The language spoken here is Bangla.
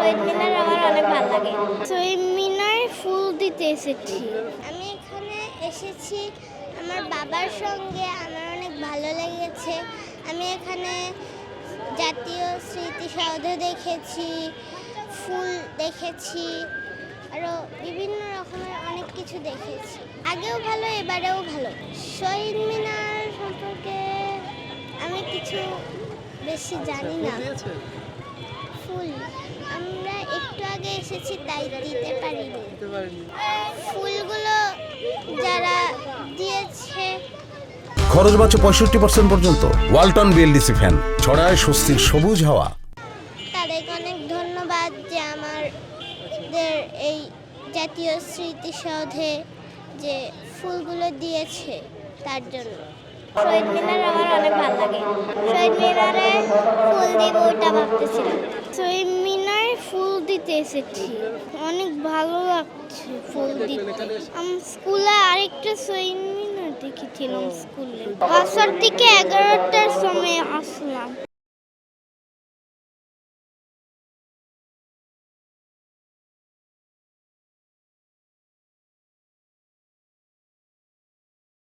শহীদ মিনার আমার অনেক ভালো লাগে। শহীদ মিনার ফুল দিতে এসেছি। আমি এখানে এসেছি আমার বাবার সঙ্গে, আমার অনেক ভালো লেগেছে। আমি এখানে জাতীয় স্মৃতিসৌধ দেখেছি, ফুল দেখেছি, আরও বিভিন্ন রকমের অনেক কিছু দেখেছি। আগেও ভালো, এবারেও ভালো। শহীদ মিনার সম্পর্কে আমি কিছু বেশি জানি না। ফুল আমরা একটু আগে এসেছি, তাই দিতে পারিনি। ফুলগুলো যারা দিয়েছে খরচ বাঁচে 65% পর্যন্ত। ওয়ালটন বিএলডিসি ফ্যান ছড়ায় স্বস্তির সবুজ হাওয়া। তাদেরকে অনেক ধন্যবাদ যে আমাদের এই জাতীয় স্মৃতিসৌধে যে ফুলগুলো দিয়েছে তার জন্য। শহীদ মিনার আমার অনেক ভালো লাগে। শহীদ মিনারে ফুল দিব ওটা ভাবতেছিলাম। শহীদ মিনারে ফুল দিতে এসেছি, অনেক ভালো লাগছে ফুল দিতে। আমি স্কুলে আরেকটা শহীদ মিনার দেখেছিলাম স্কুলে। 10টার থেকে 11টার সময়